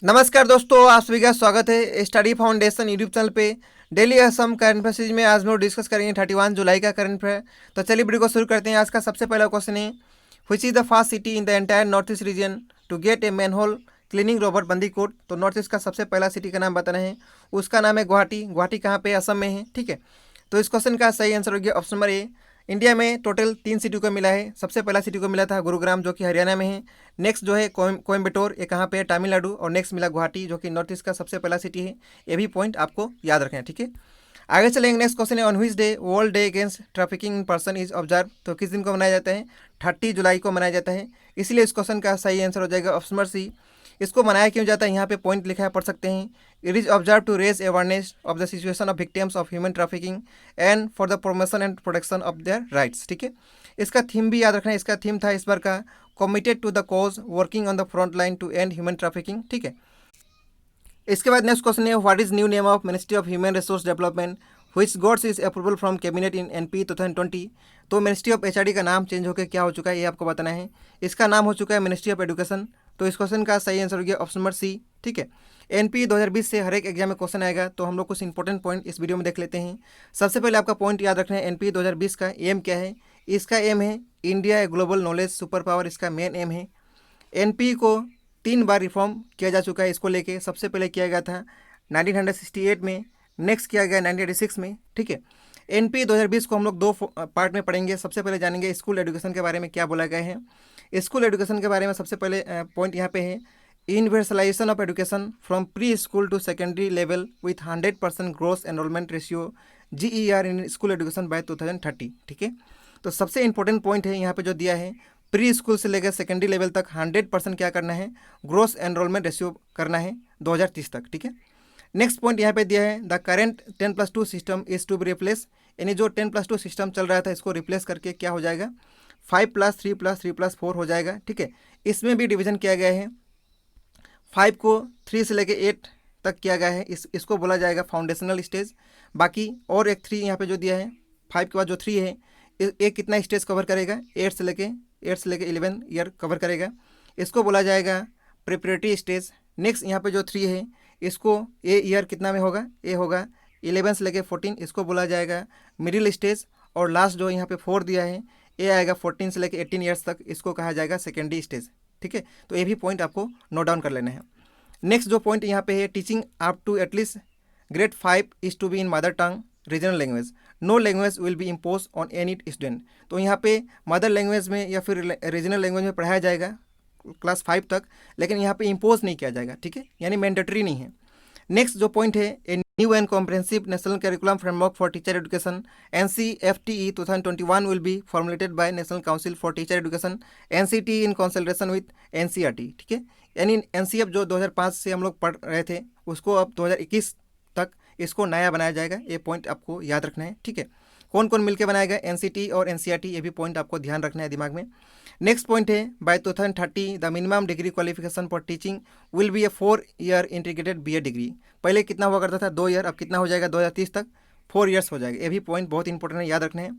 नमस्कार दोस्तों, आप सभी का स्वागत है स्टडी फाउंडेशन यूट्यूब चैनल पे। Daily Assam current affair series में आज हम लोग डिस्कस करेंगे 31 जुलाई का करंट अफेयर। तो चलिए वीडियो को शुरू करते हैं। आज का सबसे पहला क्वेश्चन है, which is the first city in the entire north east region to get a manhole cleaning robot Bandicoot. तो नॉर्थ ईस्ट का सबसे पहला सिटी का नाम बताना है, उसका नाम है गुवाहाटी। गुवाहाटी कहाँ पे? असम में है। ठीक है, तो इस क्वेश्चन का सही आंसर हो गया ऑप्शन नंबर ए। इंडिया में टोटल 3 सिटी को मिला है। सबसे पहला सिटी को मिला था गुरुग्राम जो कि हरियाणा में है। नेक्स्ट जो है कोयम्बटोर, ये कहाँ पे है? तमिलनाडु। और नेक्स्ट मिला गुवाहाटी जो कि नॉर्थ ईस्ट का सबसे पहला सिटी है। ये भी पॉइंट आपको याद रखना है। ठीक है, आगे चलेंगे। नेक्स्ट क्वेश्चन है, on which day world day against trafficking in person is observe. तो किस दिन को मनाया जाता है? 30 जुलाई को मनाया जाता है। इसलिए इस क्वेश्चन का सही आंसर हो जाएगा ऑप्शन नंबर सी। इसको मनाया क्यों जाता है, यहाँ पे पॉइंट लिखा है, पढ़ सकते हैं। It is observe to raise awareness of the situation of victims of human trafficking and for the promotion and protection of their rights. ठीक है, इसका थीम भी याद रखना है। इसका थीम था इस बार का, committed to the cause working on the front line to end human trafficking. ठीक है, इसके बाद नेक्स्ट क्वेश्चन है, what is new name of ministry of human resource development which gots is approval from cabinet in NP 2020। तो ministry of HRD का नाम change होकर क्या हो चुका है, ये आपको बताना है। इसका नाम हो चुका है मिनिस्ट्री ऑफ एजुकेशन। तो इस क्वेश्चन का सही आंसर हो गया ऑप्शन नंबर सी। ठीक है, एनपी 2020 से हर एक एग्जाम में क्वेश्चन आएगा, तो हम लोग कुछ इंपॉर्टेंट पॉइंट इस वीडियो में देख लेते हैं। सबसे पहले आपका पॉइंट याद रखना है, एनपी 2020 का एम क्या है। इसका एम है India a global knowledge super power, इसका मेन एम है। एनपी को 3 बार रिफॉर्म किया जा चुका है इसको लेके। सबसे पहले किया गया था 1968 में, नेक्स्ट किया गया 1986 में। ठीक है, एनपी 2020 को हम लोग 2 पार्ट में पढ़ेंगे। सबसे पहले जानेंगे स्कूल एजुकेशन के बारे में क्या बोला गया है। स्कूल एजुकेशन के बारे में सबसे पहले पॉइंट यहाँ पे है, universalisation of education from pre school to secondary level with 100% gross enrolment ratio GER in school education by 2030। ठीक है, तो सबसे इंपॉर्टेंट पॉइंट है यहाँ पे जो दिया है, प्री स्कूल से लेकर सेकेंडरी लेवल तक 100% क्या करना है, ग्रोस एनरोलमेंट रेशियो करना है 2030 तक। ठीक है, नेक्स्ट पॉइंट यहाँ पे दिया है, the current 10+2 system is to be replace. यानी जो 10+2 सिस्टम चल रहा था इसको रिप्लेस करके क्या हो जाएगा, 5+3+3+4 हो जाएगा। ठीक है, इसमें भी डिवीजन किया गया है, 5 को 3 से लेके 8 तक किया गया है। इसको बोला जाएगा फाउंडेशनल स्टेज। बाकी और एक 3 यहाँ पे जो दिया है, 5 के बाद जो 3 है, एक कितना स्टेज कवर करेगा, 8 से लेके 11 ईयर कवर करेगा। इसको बोला जाएगा प्रिपरेटरी स्टेज। नेक्स्ट यहाँ पे जो 3 है, इसको ए ईयर कितना में होगा, ए होगा 11 से लेके 14, इसको बोला जाएगा मिडिल स्टेज। और लास्ट जो यहाँ पे 4 दिया है, ए आएगा 14 से लेके 18 ईयर्स तक, इसको कहा जाएगा सेकेंडरी स्टेज। ठीक है, तो ये भी पॉइंट आपको नोट डाउन कर लेना है। नेक्स्ट जो पॉइंट यहाँ पे है, teaching up to at least grade 5 is to be in mother tongue regional language, no language will be impose on any student. तो यहाँ पे मदर लैंग्वेज में या फिर रीजनल लैंग्वेज में पढ़ाया जाएगा क्लास 5 तक, लेकिन यहाँ पे इम्पोज नहीं किया जाएगा। ठीक है, यानी मैंडेटरी नहीं है। नेक्स्ट जो पॉइंट है, a new and comprehensive national curriculum framework for teacher education NCFTE 2021 will be formulated bye national council for teacher education NCT in consultation with NCERT। ठीक है, यानी NCF जो 2005 से हम लोग पढ़ रहे थे उसको अब 2021 तक इसको नया बनाया जाएगा। ये पॉइंट आपको याद रखना है। ठीक है, कौन कौन मिलकर बनाएगा, NCT और NCERT, ये भी पॉइंट आपको ध्यान रखना है दिमाग में। नेक्स्ट पॉइंट है, by 2030 the minimum degree qualification for teaching will be a 4 year integrated BA degree. पहले कितना हुआ करता था, 2 ईयर, अब कितना हो जाएगा 2030 तक 4 ईयर्स हो जाएगा। ये भी पॉइंट बहुत इंपॉर्टेंट है, याद रखना है।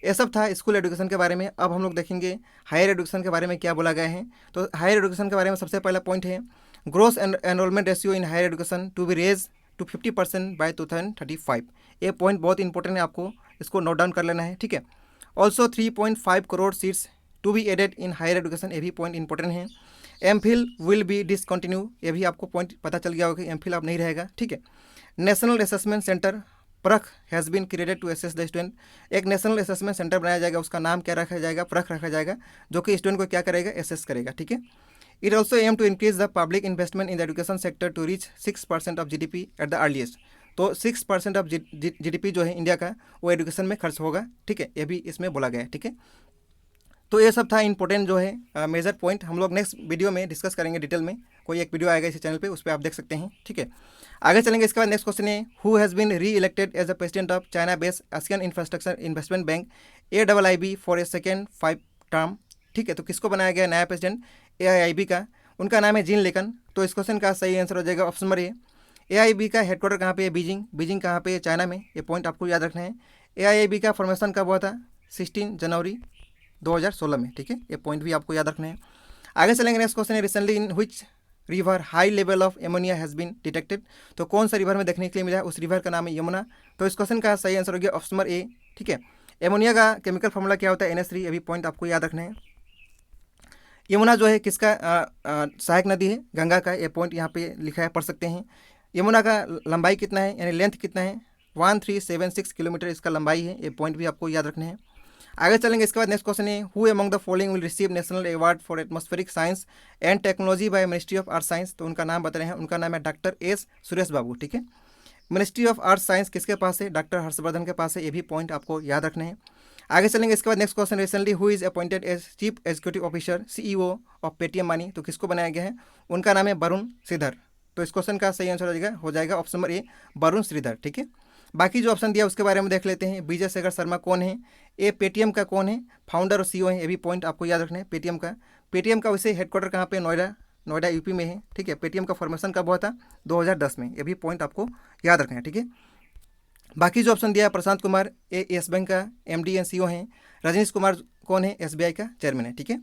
ये सब था स्कूल एजुकेशन के बारे में। अब हम लोग देखेंगे हायर एजुकेशन के बारे में क्या बोला गया है। तो हायर एजुकेशन के बारे में सबसे पहला पॉइंट है, gross enrolment ratio in higher education to be raise to 50% by 2035। ये पॉइंट बहुत इंपॉर्टेंट है, आपको इसको नोट डाउन कर लेना है। ठीक है, also 3.5 crore seats to be added in higher education, ये भी पॉइंट इंपॉर्टेंट है। एमफिल विल बी डिसकंटिन्यू, ये भी आपको पॉइंट पता चल गया होगा कि एमफिल अब नहीं रहेगा। ठीक है, national assessment centre Parakh has been created to assess the student. एक नेशनल असेसमेंट सेंटर बनाया जाएगा, उसका नाम क्या रखा जाएगा, परख रखा जाएगा, जो कि स्टूडेंट को क्या करेगा, असेस करेगा। ठीक है, it also aim to increase the public investment in the education sector to reach 6% of GDP at the earliest. तो 6% ऑफ GDP जो है इंडिया का, वो एजुकेशन में खर्च होगा। ठीक है, ये भी इसमें बोला गया है। ठीक है, तो ये सब था इंपॉर्टेंट जो है मेजर पॉइंट। हम लोग नेक्स्ट वीडियो में डिस्कस करेंगे डिटेल में, कोई एक वीडियो आएगा इसी चैनल पे, उस पर आप देख सकते हैं। ठीक है, आगे चलेंगे। इसके बाद नेक्स्ट क्वेश्चन है, who has been re elected as the president of China based Asian infrastructure investment bank AIIB for a second 5 term. ठीक है, तो किसको बनाया गया नया प्रेसिडेंट AIIB का, उनका नाम है जीन लेकन। तो इस क्वेश्चन का सही आंसर हो जाएगा ऑप्शन नंबर ए। AIIB का हेडक्वार्टर कहाँ पे है, बीजिंग कहाँ पे है, चाइना में। ये पॉइंट आपको याद रखना है। AIIB का फॉर्मेशन कब हुआ था, 16 जनवरी 2016 में। ठीक है, ये पॉइंट भी आपको याद रखना है। आगे चलेंगे। नेक्स्ट क्वेश्चन है, recently in which river high level of ammonia has been detected. तो कौन सा रिवर में देखने के लिए मिला है, उस रिवर का नाम है यमुना। तो इस क्वेश्चन का सही आंसर हो गया ऑप्शन नंबर ए। ठीक है, एमोनिया का केमिकल फॉर्मूला क्या होता है, NH3। अभी पॉइंट आपको याद रखना है। यमुना जो है किसका सहायक नदी है, गंगा का। ये पॉइंट यहाँ पे लिखा है, पढ़ सकते हैं। यमुना का लंबाई कितना है, यानी लेंथ कितना है, 1376 किलोमीटर इसका लंबाई है। ये पॉइंट भी आपको याद रखने हैं। आगे चलेंगे, इसके बाद नेक्स्ट क्वेश्चन है, who among the following will receive national award for atmospheric science and technology by ministry of earth science. तो उनका नाम बता रहे हैं, उनका नाम है डॉक्टर एस सुरेश बाबू। ठीक है, मिनिस्ट्री ऑफ अर्थ साइंस किसके पास है, डॉक्टर हर्षवर्धन के पास है। ये भी पॉइंट आपको याद रखने हैं। आगे चलेंगे, इसके बाद next question, recently who is appointed as chief executive officer CEO of Paytm money. तो किसको बनाया गया है, उनका नाम है वरुण श्रीधर। तो इस क्वेश्चन का सही आंसर हो जाएगा option number A, Varun Sridhar. ठीक है, बाकी जो ऑप्शन दिया उसके बारे में देख लेते हैं। विजय शेखर शर्मा कौन है, ये पेटीएम का कौन है, फाउंडर और CEO है। ये भी पॉइंट आपको याद रखना है। पेटीएम का वैसे हेडक्वार्टर कहाँ पे, नोएडा यूपी में है। ठीक है, पेटीएम का फॉर्मेशन कब हुआ था, 2010 में। ये भी पॉइंट आपको याद रखना है। ठीक है, बाकी जो ऑप्शन दिया है, प्रशांत कुमार ये येस बैंक का MD एंड CEO हैं। रजनीश कुमार कौन है, SBI का चेयरमैन है। ठीक है,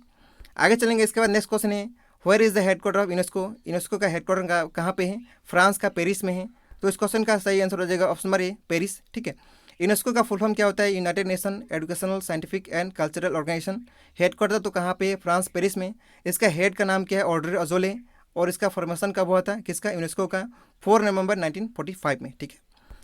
आगे चलेंगे, इसके बाद नेक्स्ट क्वेश्चन है, where is the headquarter of UNESCO का हेडक्वार्टर कहाँ पे है, फ्रांस का पेरिस में है। तो इस क्वेश्चन का सही आंसर हो जाएगा ऑप्शन नंबर ए, पेरिस। ठीक है, यूनेस्को का फुल फॉर्म क्या होता है, united nation educational scientific and cultural organisation. Headquarter तो कहाँ पे है, फ्रांस पेरिस में। इसका हेड का नाम क्या है, ऑड्रे अजोले। और इसका फॉर्मेशन कब हुआ था, किसका, यूनेस्को का, 4 नवंबर 1945 में। ठीक है,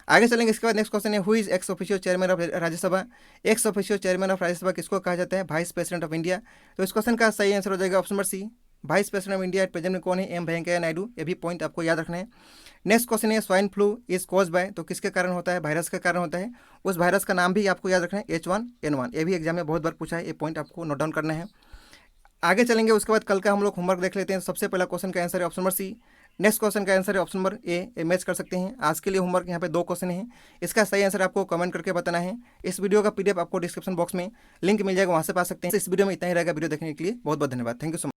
आगे चलेंगे, इसके बाद नेक्स्ट क्वेश्चन है, who is ex officio chairman of Rajya Sabha. Ex officio chairman of Rajya Sabha किसको कहा जाता है, वाइस प्रेसिडेंट ऑफ इंडिया। तो इस क्वेश्चन का सही आंसर हो जाएगा option number C, vice president of India at present में कौन है, M वेंकैया नायडू। ये भी पॉइंट आपको याद रखना है। नेक्स्ट क्वेश्चन है, swine flu is cause by. तो किसके कारण होता है, वायरस के कारण होता है। उस वायरस का नाम भी आपको याद रखना है, H1N1। ये भी एग्जाम में बहुत बार पूछा है, ये पॉइंट आपको नोट डाउन करना है। आगे चलेंगे, उसके बाद कल का हम लोग होमवर्क देख लेते हैं। सबसे पहला क्वेश्चन का आंसर है option number C. Next question का आंसर है ऑप्शन नंबर ए, मैच कर सकते हैं। आज के लिए होमवर्क यहाँ पे 2 क्वेश्चन हैं, इसका सही आंसर आपको कमेंट करके बताना है। इस वीडियो का PDF आपको डिस्क्रिप्शन बॉक्स में लिंक मिल जाएगा, वहाँ से पा सकते हैं। इस वीडियो में इतना ही रहेगा। वीडियो देखने के लिए बहुत बहुत धन्यवाद। Thank you so much.